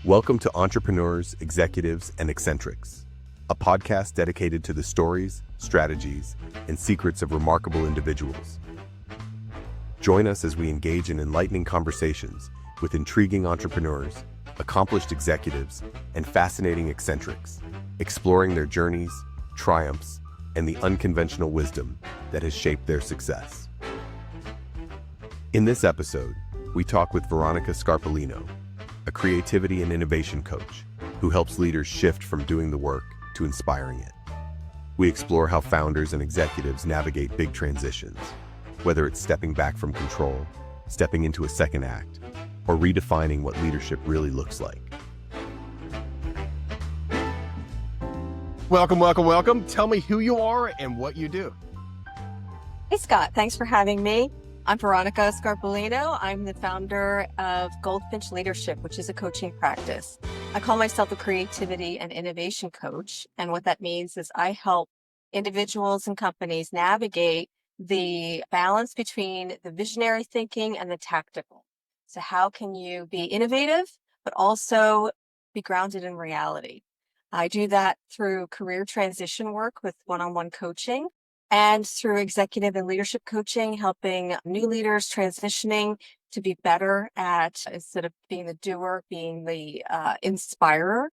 Welcome to Entrepreneurs, Executives, and Eccentrics, a podcast dedicated to the stories, strategies, and secrets of remarkable individuals. Join us as we engage in enlightening conversations with intriguing entrepreneurs, accomplished executives, and fascinating eccentrics, exploring their journeys, triumphs, and the unconventional wisdom that has shaped their success. In this episode, we talk with Veronica Scarpaulino, a creativity and innovation coach who helps leaders shift from doing the work to inspiring it. We explore how founders and executives navigate big transitions, whether it's stepping back from control, stepping into a second act, or redefining what leadership really looks like. Welcome. Tell me who you are and what you do. Hey, Scott. Thanks for having me. I'm Veronica Scarpaulino. I'm the founder of Goldfinch Leadership, which is a coaching practice. I call myself a creativity and innovation coach. And what that means is I help individuals and companies navigate the balance between the visionary thinking and the tactical. So how can you be innovative, but also be grounded in reality? I do that through career transition work with one-on-one coaching, and through executive and leadership coaching, helping new leaders transitioning to be better at, instead of being the doer, being the inspirer.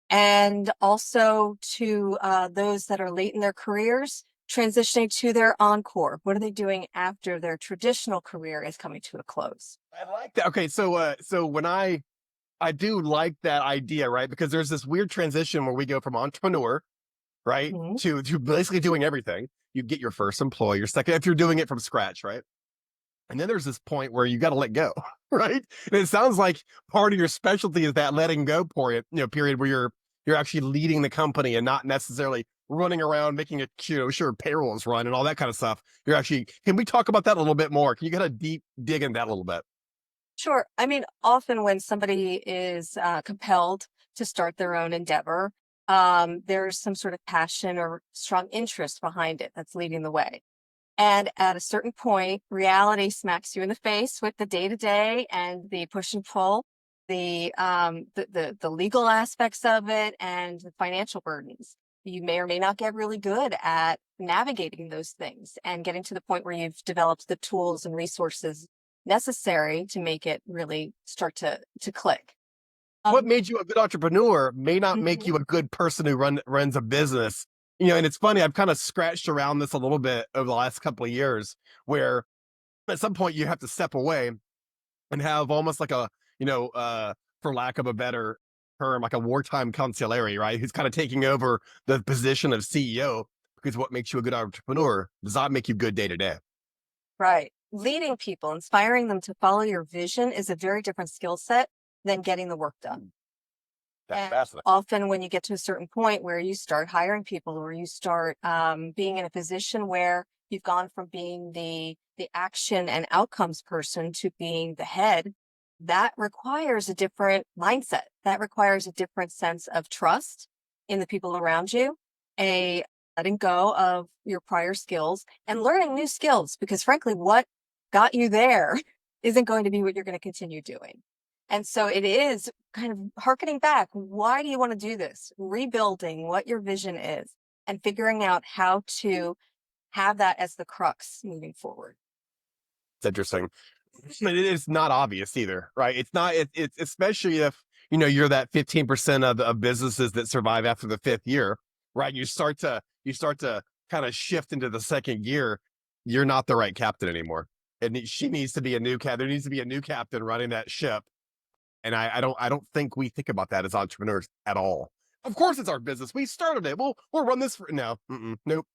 And also to those that are late in their careers, transitioning to their encore. What are they doing after their traditional career is coming to a close? I like that. Okay, so when I do like that idea, right? Because there's this weird transition where we go from entrepreneur, right, to basically doing everything. You get your first employee, your second, if you're doing it from scratch, right? And then there's this point where you got to let go, right? And it sounds like part of your specialty is that letting go period where you're actually leading the company and not necessarily running around making it, sure, payrolls run and all that kind of stuff. You're actually, can we talk about that a little bit more? Can you get a deep dig in that a little bit? Sure. I mean, often when somebody is compelled to start their own endeavor, there's some sort of passion or strong interest behind it that's leading the way. And at a certain point, reality smacks you in the face with the day-to-day and the push and pull, the legal aspects of it, and the financial burdens. You may or may not get really good at navigating those things and getting to the point where you've developed the tools and resources necessary to make it really start to click. What made you a good entrepreneur may not make you a good person who runs a business. And it's funny, I've kind of scratched around this a little bit over the last couple of years, where at some point you have to step away and have almost like a, for lack of a better term, like a wartime consigliere, right? Who's kind of taking over the position of CEO, because what makes you a good entrepreneur does not make you good day to day. Right. Leading people, inspiring them to follow your vision is a very different skill set than getting the work done. That's fascinating. Often when you get to a certain point where you start hiring people, or you start being in a position where you've gone from being the action and outcomes person to being the head, that requires a different mindset. That requires a different sense of trust in the people around you, a letting go of your prior skills and learning new skills, because frankly, what got you there isn't going to be what you're going to continue doing. And so it is kind of hearkening back. Why do you want to do this? Rebuilding what your vision is and figuring out how to have that as the crux moving forward. It's interesting. It is not obvious either, right? It's not, it's especially if, you're that 15% of businesses that survive after the fifth year, right? You start to kind of shift into the second gear. You're not the right captain anymore. And she needs to be a new captain. There needs to be a new captain running that ship. And I don't think we think about that as entrepreneurs at all. Of course, it's our business. We started it. We'll run this for nope,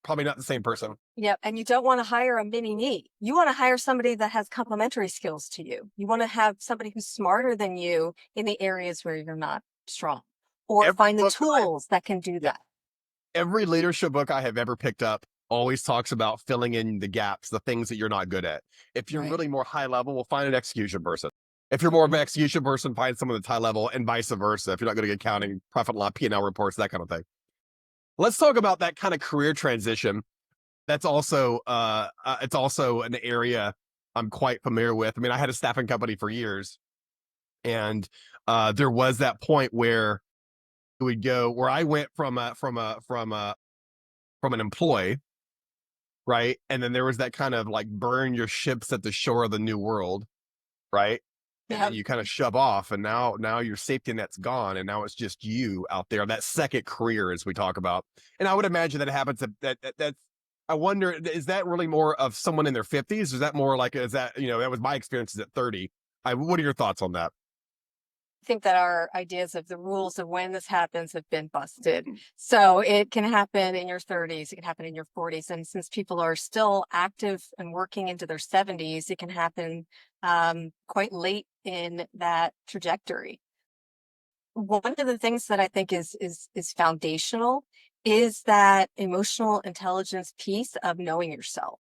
probably not the same person. Yep. And you don't want to hire a mini me. You want to hire somebody that has complementary skills to you. You want to have somebody who's smarter than you in the areas where you're not strong, or find the tools that can do that. Every leadership book I have ever picked up always talks about filling in the gaps, the things that you're not good at. If you're really more high level, we'll find an execution person. If you're more of an execution person, find someone that's high level, and vice versa. If you're not good at accounting, profit and loss, P&L reports, that kind of thing. Let's talk about that kind of career transition. That's also, it's also an area I'm quite familiar with. I mean, I had a staffing company for years, And there was that point where it would go where I went from an employee, right? And then there was that kind of like burn your ships at the shore of the new world, right? And Yeah. then you kind of shove off, and now your safety net's gone, and now it's just you out there, that second career, as we talk about. And I would imagine that it happens that's I wonder, is that really more of someone in their 50s? Is that more like, is that, that was my experiences at 30. What are your thoughts on that? I think that our ideas of the rules of when this happens have been busted. So it can happen in your 30s, it can happen in your 40s. And since people are still active and working into their 70s, it can happen quite late in that trajectory. One of the things that I think is foundational is that emotional intelligence piece of knowing yourself,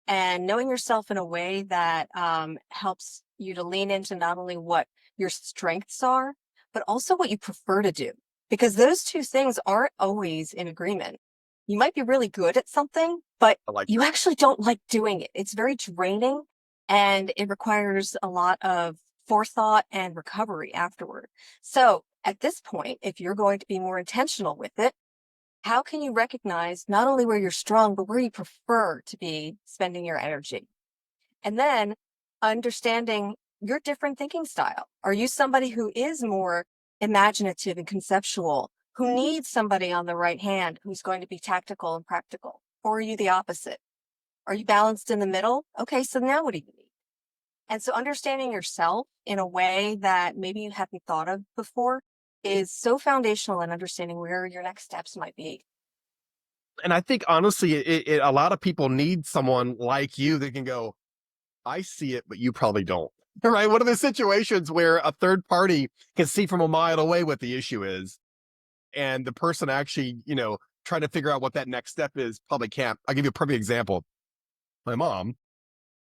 and knowing yourself in a way that helps you to lean into not only what your strengths are, but also what you prefer to do, because those two things aren't always in agreement. You might be really good at something, but I like you actually don't like doing it. It's very draining, and it requires a lot of forethought and recovery afterward. So at this point, if you're going to be more intentional with it, how can you recognize not only where you're strong, but where you prefer to be spending your energy? And then understanding your different thinking style. Are you somebody who is more imaginative and conceptual, who needs somebody on the right hand who's going to be tactical and practical? Or are you the opposite? Are you balanced in the middle? Okay, so now what do you need? And so understanding yourself in a way that maybe you hadn't thought of before is so foundational in understanding where your next steps might be. And I think honestly, a lot of people need someone like you that can go, I see it, but you probably don't. Right? One of the situations where a third party can see from a mile away what the issue is, and the person actually, trying to figure out what that next step is, probably can't. I'll give you a perfect example. My mom,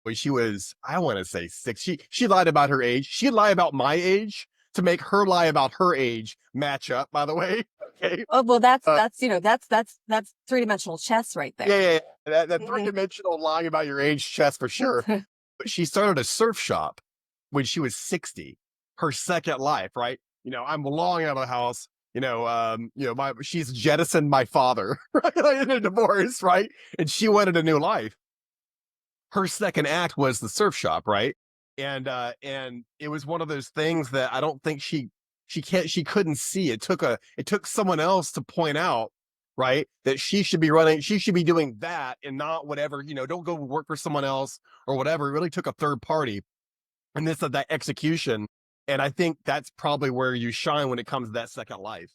when she was, I want to say 6, she lied about her age. She'd lie about my age to make her lie about her age match up, by the way. Okay. Oh, well, that's three-dimensional chess right there. Yeah. That Mhm. three-dimensional lying about your age chess for sure. But she started a surf shop when she was 60, her second life, right? I'm long out of the house. She's jettisoned my father, right? Like in a divorce, right? And she wanted a new life. Her second act was the surf shop, right? And it was one of those things that I don't think she couldn't see. It took someone else to point out, right, that she should be doing that and not whatever, don't go work for someone else or whatever. It really took a third party, and this that execution. And I think that's probably where you shine when it comes to that second life.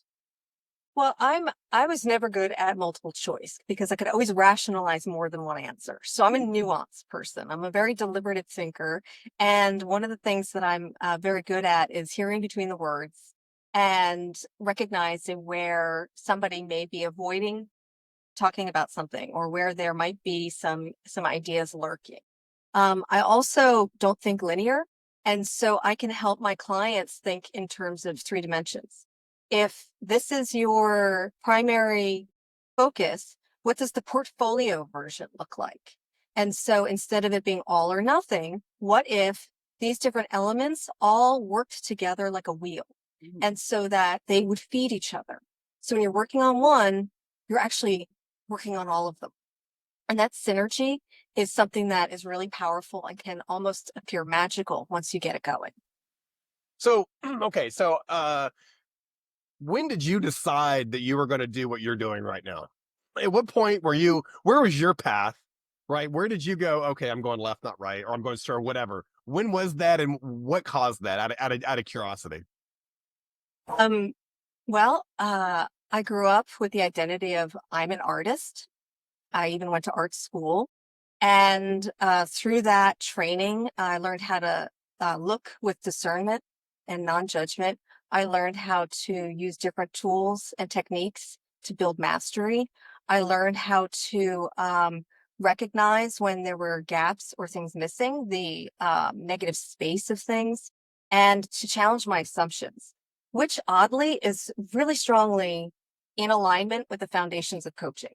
Well, I was never good at multiple choice because I could always rationalize more than one answer. So I'm a nuanced person. I'm a very deliberative thinker. And one of the things that I'm very good at is hearing between the words and recognizing where somebody may be avoiding talking about something, or where there might be some ideas lurking. I also don't think linear. And so I can help my clients think in terms of 3 dimensions. If this is your primary focus, what does the portfolio version look like? And so instead of it being all or nothing, what if these different elements all worked together like a wheel? And so that they would feed each other. So when you're working on one, you're actually working on all of them. And that synergy is something that is really powerful and can almost appear magical once you get it going. So, okay. So, when did you decide that you were going to do what you're doing right now? At what point where was your path, right? Where did you go? Okay, I'm going left, not right, or I'm going straight, or whatever. When was that, and what caused that out of curiosity? Um, well, I grew up with the identity of I'm an artist. I even went to art school. And through that training, I learned how to look with discernment and non-judgment. I learned how to use different tools and techniques to build mastery. I learned how to recognize when there were gaps or things missing, the negative space of things, and to challenge my assumptions, which oddly is really strongly in alignment with the foundations of coaching.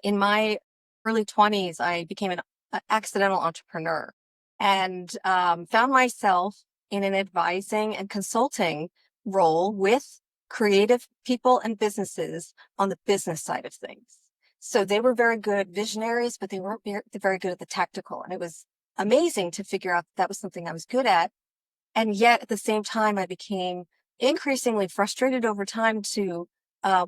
In my early 20s, I became an accidental entrepreneur and found myself in an advising and consulting role with creative people and businesses on the business side of things. So they were very good visionaries, but they weren't very good at the tactical. And it was amazing to figure out that was something I was good at. And yet at the same time, I became increasingly frustrated over time to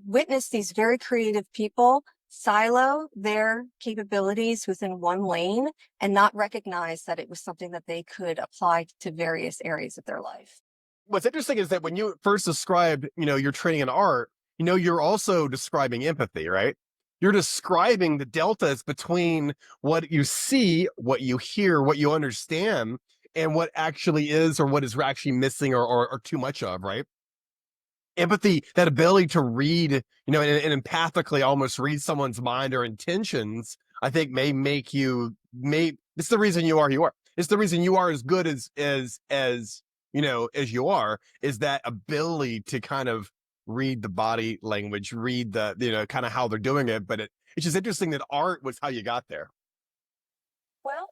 witness these very creative people silo their capabilities within one lane and not recognize that it was something that they could apply to various areas of their life. What's interesting is that when you first described, your training in art, you're also describing empathy, right? You're describing the deltas between what you see, what you hear, what you understand, and what actually is or what is actually missing or too much of, right? Empathy, that ability to read, and empathically almost read someone's mind or intentions, I think may make you, it's the reason you are. It's the reason you are as good as you are, is that ability to kind of read the body language, read the, kind of how they're doing it. But it's just interesting that art was how you got there. Well,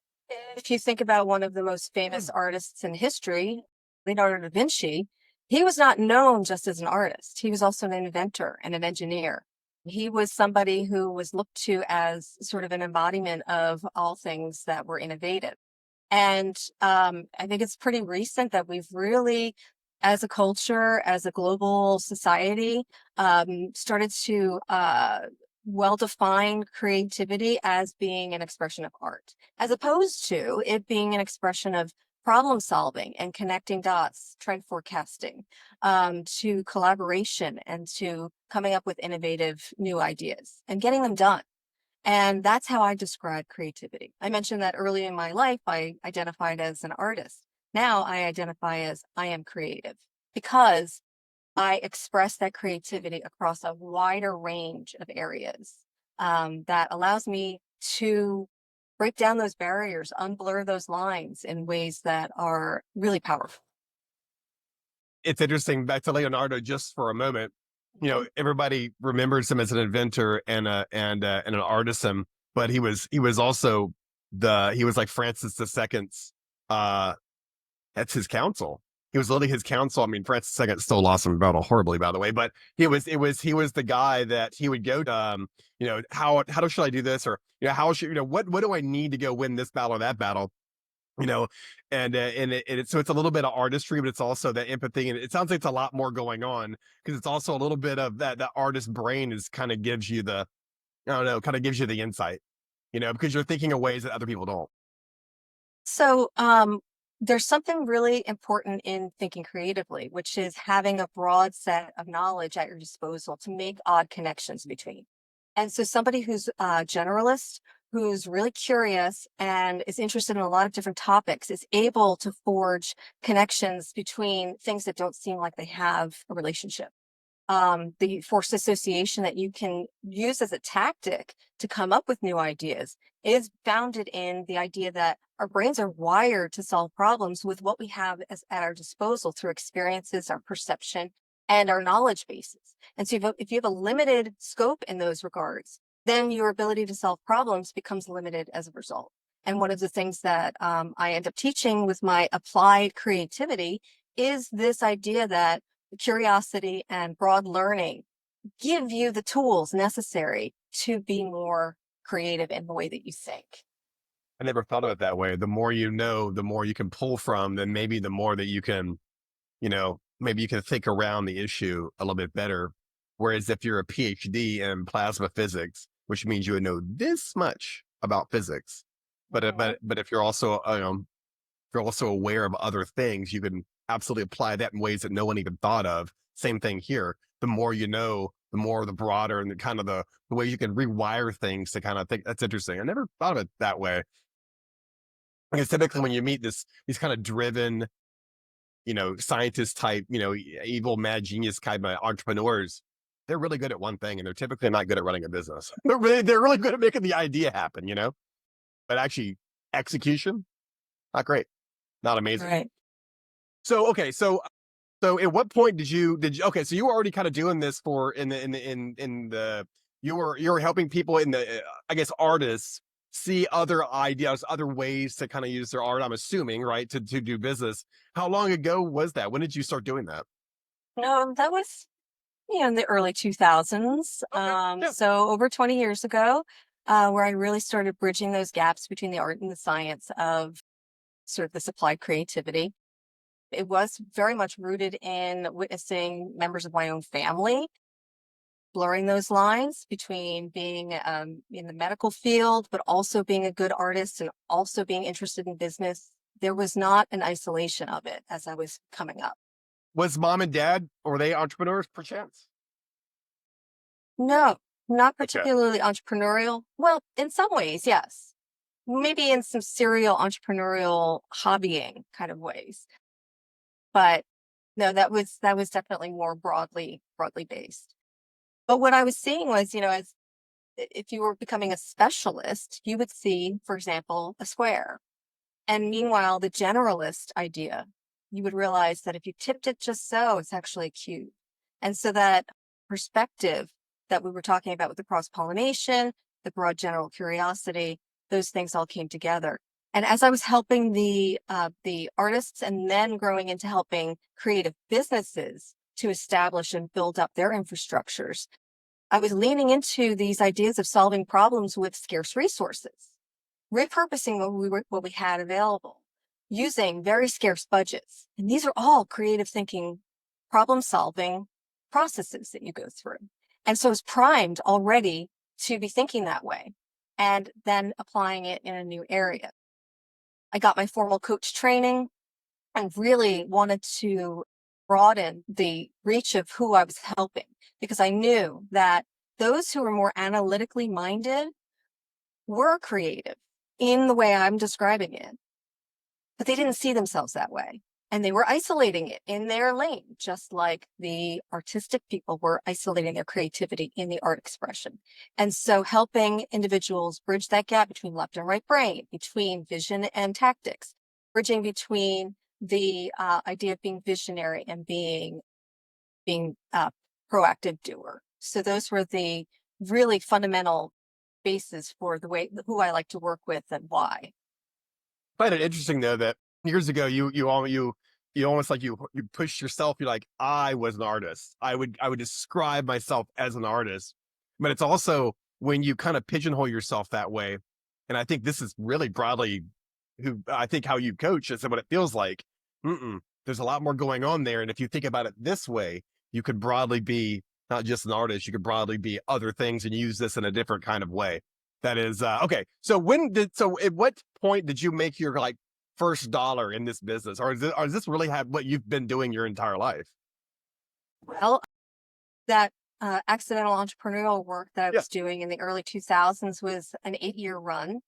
if you think about one of the most famous artists in history, Leonardo da Vinci, he was not known just as an artist. He was also an inventor and an engineer. He was somebody who was looked to as sort of an embodiment of all things that were innovative. And I think it's pretty recent that we've really, as a culture, as a global society, started to well-define creativity as being an expression of art, as opposed to it being an expression of problem solving and connecting dots, trend forecasting, to collaboration and to coming up with innovative new ideas and getting them done. And that's how I describe creativity. I mentioned that early in my life, I identified as an artist. Now I identify as I am creative because I express that creativity across a wider range of areas that allows me to break down those barriers, unblur those lines in ways that are really powerful. It's interesting, back to Leonardo just for a moment. Everybody remembers him as an inventor and an artisan, but he was also he was like Francis II's that's his counsel. He was literally his counsel. I mean, Francis II still lost him battle horribly, by the way, but he was the guy that he would go to, how should I do this? Or, how should, what do I need to go win this battle or that battle? So it's a little bit of artistry, but it's also that empathy. And it sounds like it's a lot more going on because it's also a little bit of that artist brain is kind of gives you the, I don't know, kind of gives you the insight, because you're thinking of ways that other people don't. So, there's something really important in thinking creatively, which is having a broad set of knowledge at your disposal to make odd connections between. And so somebody who's a generalist, who's really curious and is interested in a lot of different topics, is able to forge connections between things that don't seem like they have a relationship. The forced association that you can use as a tactic to come up with new ideas is founded in the idea that our brains are wired to solve problems with what we have at our disposal through experiences, our perception, and our knowledge bases. And so if you have a limited scope in those regards, then your ability to solve problems becomes limited as a result. And one of the things that I end up teaching with my applied creativity is this idea that curiosity and broad learning give you the tools necessary to be more creative in the way that you think. I never thought of it that way. The more you know, the more you can pull from, then maybe the more that you can, maybe you can think around the issue a little bit better. Whereas if you're a PhD in plasma physics, which means you would know this much about physics, but if you're also aware of other things, you can absolutely apply that in ways that no one even thought of. Same thing here. The more you know, the more the broader and the kind of the way you can rewire things to kind of think. That's interesting. I never thought of it that way. Because typically when you meet these kind of driven, scientist type, evil, mad genius kind of entrepreneurs, they're really good at one thing and they're typically not good at running a business. They're really good at making the idea happen, but actually execution, not great, not amazing. Right. So, okay. So at what point did you, okay. So you were already kind of doing this you were helping people in the, I guess, artists see other ideas, other ways to kind of use their art, I'm assuming, right, to do business. How long ago was that? When did you start doing that? No, that was, in the early 2000s. Yeah. So over 20 years ago, where I really started bridging those gaps between the art and the science of sort of this applied creativity. It was very much rooted in witnessing members of my own family blurring those lines between being in the medical field, but also being a good artist and also being interested in business. There was not an isolation of it as I was coming up. Was mom and dad, were they entrepreneurs perchance? No, not Okay. particularly entrepreneurial. Well, in some ways, yes. Maybe in some serial entrepreneurial hobbying kind of ways. But no, that was definitely more broadly based. But what I was seeing was, as if you were becoming a specialist, you would see, for example, a square. And meanwhile, the generalist idea, you would realize that if you tipped it just so, it's actually a cube. And so that perspective that we were talking about with the cross-pollination, the broad general curiosity, those things all came together. And as I was helping the artists and then growing into helping creative businesses to establish and build up their infrastructures, I was leaning into these ideas of solving problems with scarce resources, repurposing what we had available, using very scarce budgets. And these are all creative thinking, problem solving processes that you go through. And so I was primed already to be thinking that way and then applying it in a new area. I got my formal coach training and really wanted to broaden the reach of who I was helping because I knew that those who were more analytically minded were creative in the way I'm describing it, but they didn't see themselves that way. And they were isolating it in their lane, just like the artistic people were isolating their creativity in the art expression. And so helping individuals bridge that gap between left and right brain, between vision and tactics, bridging between the idea of being visionary and being a proactive doer. So those were the really fundamental basis for who I like to work with and why. I find it interesting though that years ago you almost like you pushed yourself. You're like, I was an artist. I would describe myself as an artist, but it's also when you kind of pigeonhole yourself that way. And I think this is really broadly how you coach is what it feels like. There's a lot more going on there. And if you think about it this way, you could broadly be not just an artist, you could broadly be other things and use this in a different kind of way. That is okay. So at what point did you make your like first dollar in this business? Or does this really have what you've been doing your entire life? Well, that accidental entrepreneurial work that I Yeah. was doing in the early 2000s was an 8-year run.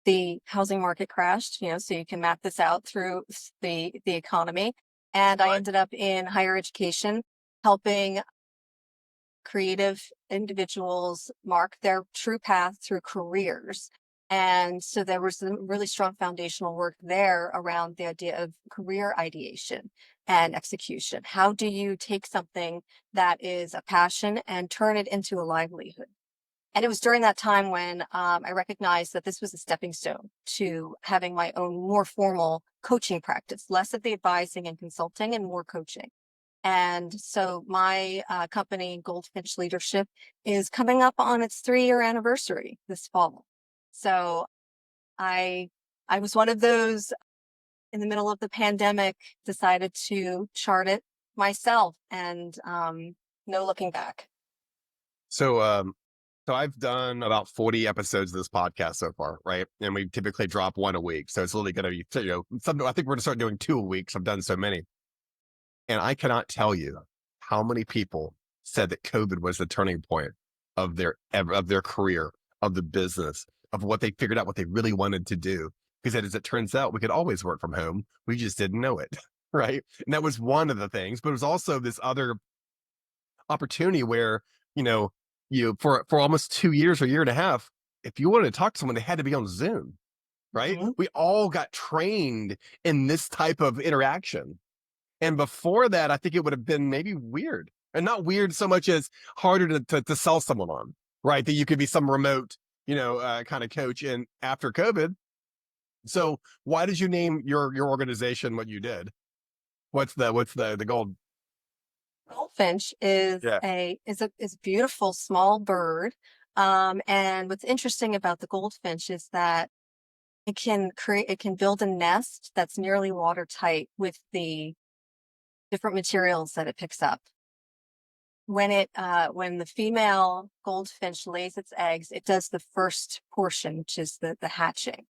The housing market crashed, so you can map this out through the economy. And I Right. ended up in higher education, helping creative individuals mark their true path through careers. And so there was some really strong foundational work there around the idea of career ideation and execution. How do you take something that is a passion and turn it into a livelihood? And it was during that time when I recognized that this was a stepping stone to having my own more formal coaching practice, less of the advising and consulting and more coaching. And so my company, Goldfinch Leadership, is coming up on its 3-year anniversary this fall. So I was one of those in the middle of the pandemic, decided to chart it myself and no looking back. So I've done about 40 episodes of this podcast so far, right? And we typically drop one a week. So it's literally going to be, I think we're going to start doing 2 a week. So I've done so many. And I cannot tell you how many people said that COVID was the turning point of their career, of the business, of what they figured out, what they really wanted to do. Because as it turns out, we could always work from home. We just didn't know it, right? And that was one of the things. But it was also this other opportunity where, for almost 2 years or a year and a half, if you wanted to talk to someone, they had to be on Zoom, right? Mhm. We all got trained in this type of interaction. And before that, I think it would have been maybe weird, and not weird so much as harder to sell someone on, right? That you could be some remote kind of coach in after COVID. So why did you name your organization what you did? What's the goal? Goldfinch is Yeah. is a beautiful small bird. And what's interesting about the goldfinch is that it can build a nest that's nearly watertight with the different materials that it picks up. When the female goldfinch lays its eggs, it does the first portion, which is the hatching.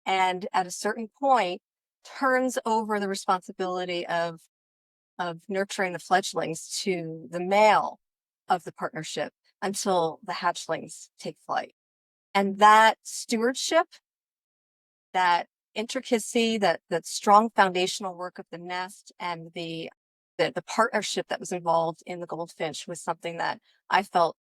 And at a certain point, turns over the responsibility of nurturing the fledglings to the male of the partnership until the hatchlings take flight. And that stewardship, that intricacy, that strong foundational work of the nest, and the partnership that was involved in the goldfinch was something that I felt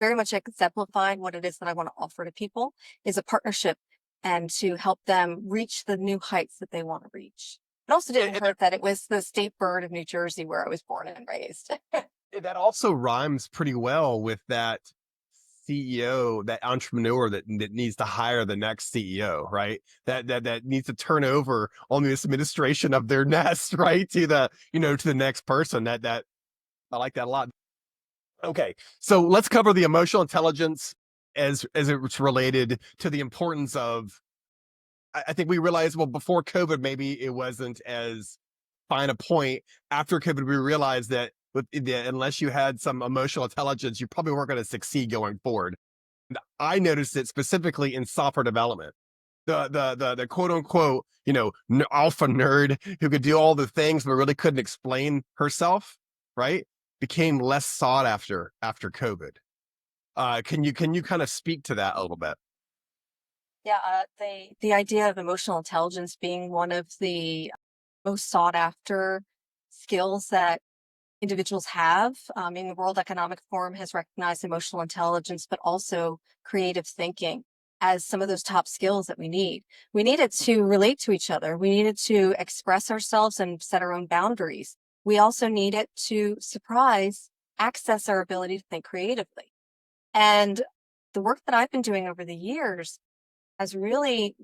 very much exemplified what it is that I want to offer to people, is a partnership and to help them reach the new heights that they want to reach. It also didn't hurt that it was the state bird of New Jersey where I was born and raised. That also rhymes pretty well with that CEO, that entrepreneur that needs to hire the next CEO, right? That needs to turn over on this administration of their nest, right? To the next person. That I like that a lot. Okay, so let's cover the emotional intelligence as it's related to the importance of. I think we realized, well, before COVID, maybe it wasn't as fine a point. After COVID, we realized that unless you had some emotional intelligence, you probably weren't going to succeed going forward. And I noticed it specifically in software development. The quote unquote, alpha nerd who could do all the things but really couldn't explain herself, right? Became less sought after COVID. Can you kind of speak to that a little bit? Yeah, the idea of emotional intelligence being one of the most sought after skills that individuals have. In the World Economic Forum has recognized emotional intelligence, but also creative thinking as some of those top skills that we need. We need it to relate to each other. We need it to express ourselves and set our own boundaries. We also need it to access our ability to think creatively. And the work that I've been doing over the years has really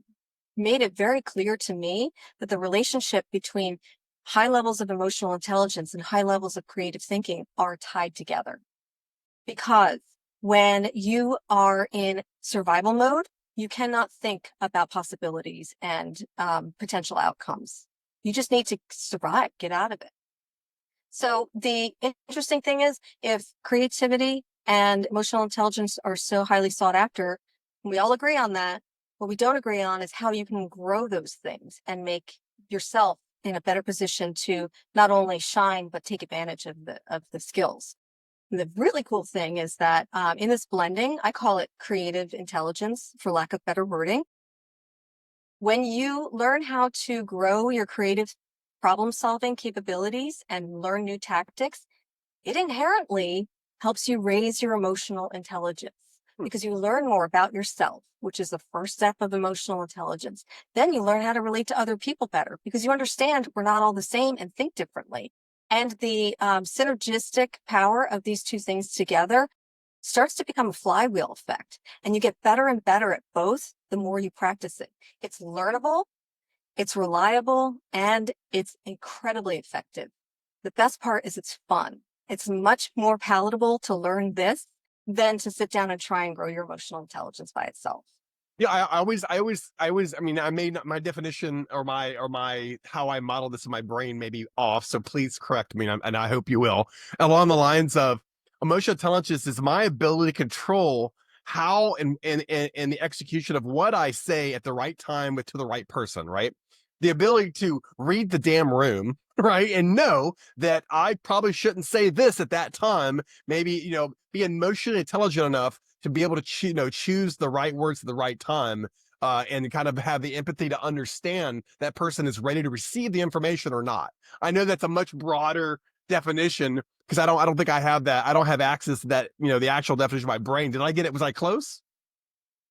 made it very clear to me that the relationship between high levels of emotional intelligence and high levels of creative thinking are tied together. Because when you are in survival mode, you cannot think about possibilities and potential outcomes. You just need to survive, get out of it. So the interesting thing is, if creativity and emotional intelligence are so highly sought after, we all agree on that. What we don't agree on is how you can grow those things and make yourself in a better position to not only shine, but take advantage of the skills. And the really cool thing is that in this blending, I call it creative intelligence for lack of better wording. When you learn how to grow your creative problem solving capabilities and learn new tactics, it inherently helps you raise your emotional intelligence because you learn more about yourself, which is the first step of emotional intelligence. Then you learn how to relate to other people better because you understand we're not all the same and think differently. And the synergistic power of these two things together starts to become a flywheel effect. And you get better and better at both the more you practice it. It's learnable, it's reliable, and it's incredibly effective. The best part is it's fun. It's much more palatable to learn this than to sit down and try and grow your emotional intelligence by itself. Yeah, I always, I mean, I made my definition or my how I model this in my brain may be off. So please correct me, and I hope you will. Along the lines of emotional intelligence is my ability to control how and the execution of what I say at the right time to the right person, right? The ability to read the damn room, right? And know that I probably shouldn't say this at that time. Maybe, be emotionally intelligent enough to be able to choose the right words at the right time, and kind of have the empathy to understand that person is ready to receive the information or not. I know that's a much broader definition because I don't think I have that. I don't have access to that, the actual definition of my brain. Did I get it? Was I close?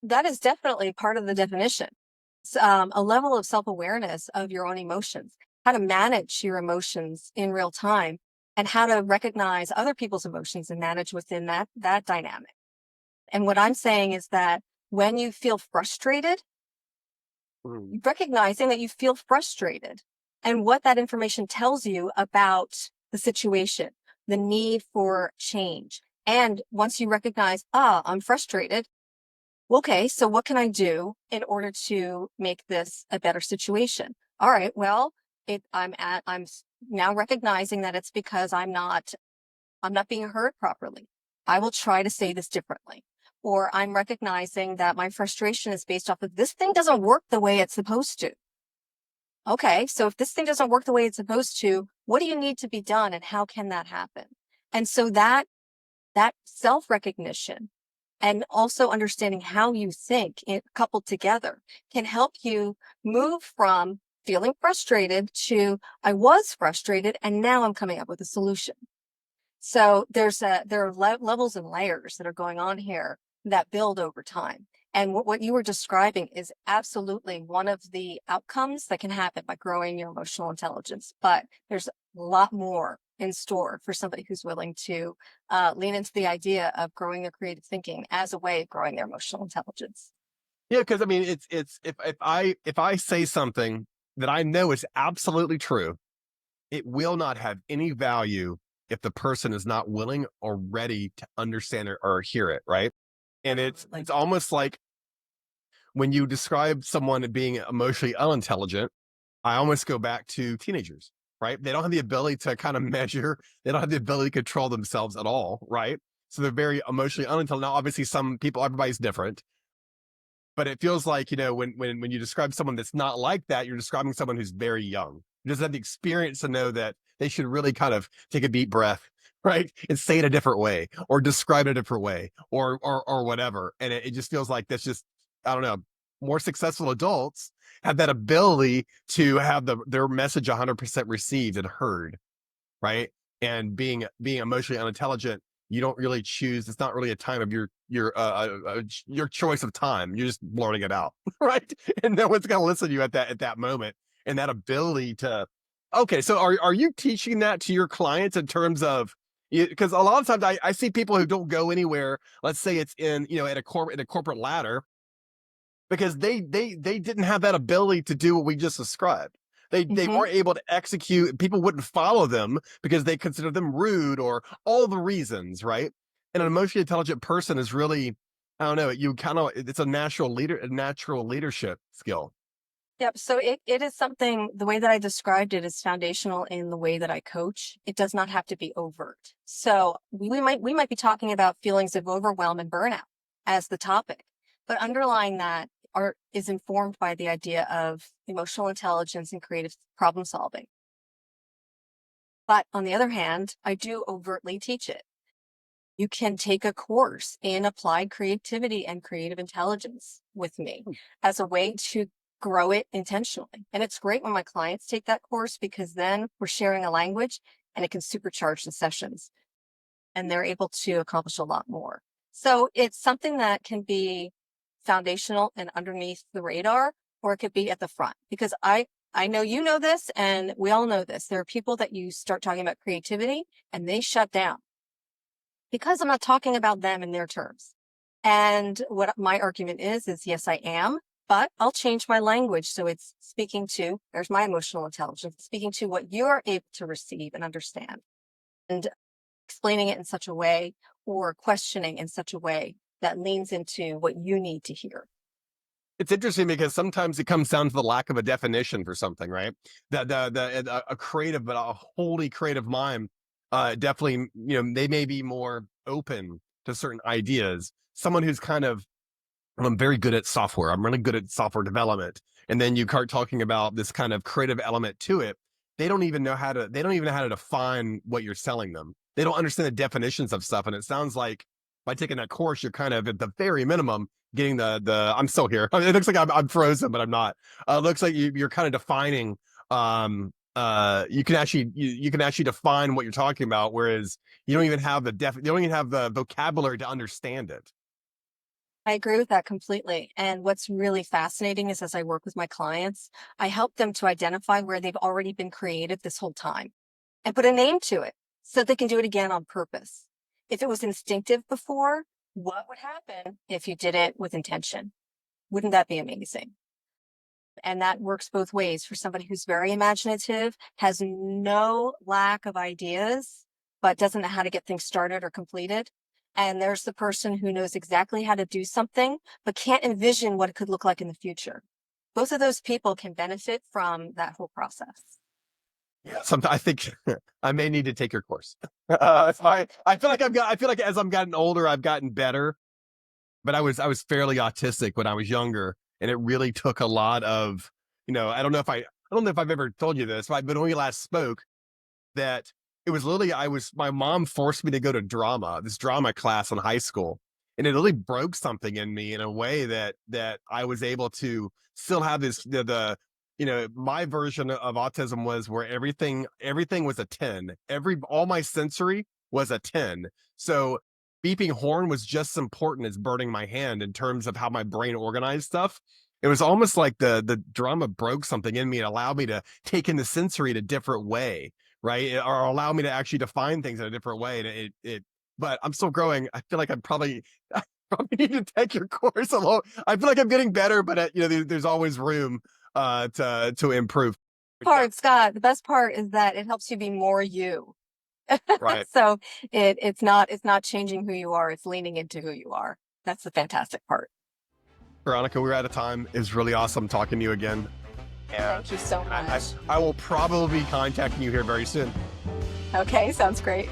That is definitely part of the definition. It's a level of self-awareness of your own emotions, how to manage your emotions in real time, and how to recognize other people's emotions and manage within that dynamic. And what I'm saying is that when you feel frustrated, recognizing that you feel frustrated and what that information tells you about the situation, the need for change. And once you recognize, I'm frustrated. Okay, so what can I do in order to make this a better situation? All right, well, I'm now recognizing that it's because I'm not being heard properly. I will try to say this differently. Or I'm recognizing that my frustration is based off of this thing doesn't work the way it's supposed to. Okay, so if this thing doesn't work the way it's supposed to, what do you need to be done and how can that happen? And so that self-recognition and also understanding how you think coupled together can help you move from feeling frustrated to I was frustrated and now I'm coming up with a solution. So there are levels and layers that are going on here that build over time. And what you were describing is absolutely one of the outcomes that can happen by growing your emotional intelligence. But there's a lot more in store for somebody who's willing to lean into the idea of growing their creative thinking as a way of growing their emotional intelligence. Yeah, because I mean, it's if I say something that I know is absolutely true, it will not have any value if the person is not willing or ready to understand it or hear it, right? And it's almost like when you describe someone being emotionally unintelligent, I almost go back to teenagers, right? They don't have the ability to kind of measure, they don't have the ability to control themselves at all, right? So they're very emotionally unintelligent. Now, obviously, some people, everybody's different, but it feels like, when you describe someone that's not like that, you're describing someone who's very young, who doesn't have the experience to know that they should really kind of take a deep breath, right? And say it a different way or describe it a different way or whatever. And it just feels like that's just, I don't know, more successful adults have that ability to have their message 100% received and heard, right? And being emotionally unintelligent, you don't really choose. It's not really a time of your choice of time. You're just blurting it out, right? And no one's gonna listen to you at that moment. And that ability to, okay, so are you teaching that to your clients in terms of, because a lot of times I see people who don't go anywhere. Let's say it's in at a corporate ladder, because they didn't have that ability to do what we just described. They weren't able to execute. People wouldn't follow them because they considered them rude or all the reasons, right? And an emotionally intelligent person is really, I don't know, it's a natural leadership skill. Yep. So it is something, the way that I described it is foundational in the way that I coach. It does not have to be overt. So we might be talking about feelings of overwhelm and burnout as the topic, but underlying that is informed by the idea of emotional intelligence and creative problem solving. But on the other hand, I do overtly teach it. You can take a course in applied creativity and creative intelligence with me as a way to grow it intentionally. And it's great when my clients take that course because then we're sharing a language and it can supercharge the sessions and they're able to accomplish a lot more. So it's something that can be foundational and underneath the radar, or it could be at the front, because I know you know this and we all know this. There are people that you start talking about creativity and they shut down because I'm not talking about them in their terms. And what my argument is yes, I am, but I'll change my language. So it's speaking to, there's my emotional intelligence, speaking to what you're able to receive and understand, and explaining it in such a way or questioning in such a way that leans into what you need to hear. It's interesting because sometimes it comes down to the lack of a definition for something, right? A creative, but a wholly creative mind, definitely, they may be more open to certain ideas. Someone who's kind of, I'm very good at software. I'm really good at software development. And then you start talking about this kind of creative element to it. They don't even know how to define what you're selling them. They don't understand the definitions of stuff. And it sounds like by taking that course, you're kind of at the very minimum getting I'm still here. It looks like I'm frozen, but I'm not. It looks like you're kind of defining, you can actually define what you're talking about. Whereas you don't even have the vocabulary to understand it. I agree with that completely. And what's really fascinating is as I work with my clients, I help them to identify where they've already been creative this whole time and put a name to it so they can do it again on purpose. If it was instinctive before, What would happen if you did it with intention? Wouldn't that be amazing? And that works both ways for somebody who's very imaginative, has no lack of ideas, but doesn't know how to get things started or completed. And there's the person who knows exactly how to do something, but can't envision what it could look like in the future. Both of those people can benefit from that whole process. Yeah, I think I may need to take your course. I feel like as I'm gotten older, I've gotten better, but I was fairly autistic when I was younger, and it really took a lot of, I don't know if I've ever told you this, but when we last spoke, that it was literally, my mom forced me to go to this drama class in high school. And it really broke something in me in a way that I was able to still have my version of autism was where everything was a 10. All my sensory was a 10. So beeping horn was just as important as burning my hand in terms of how my brain organized stuff. It was almost like the drama broke something in me and allowed me to take in the sensory in a different way, right? Or allow me to actually define things in a different way. And but I'm still growing. I feel like I probably need to take your course alone. I feel like I'm getting better, but there's always room to improve. Scott, the best part is that it helps you be more you. Right. So it's not changing who you are, it's leaning into who you are. That's the fantastic part. Veronica, we're out of time. It was really awesome talking to you again. Thank you so much. I will probably be contacting you here very soon. Okay, sounds great.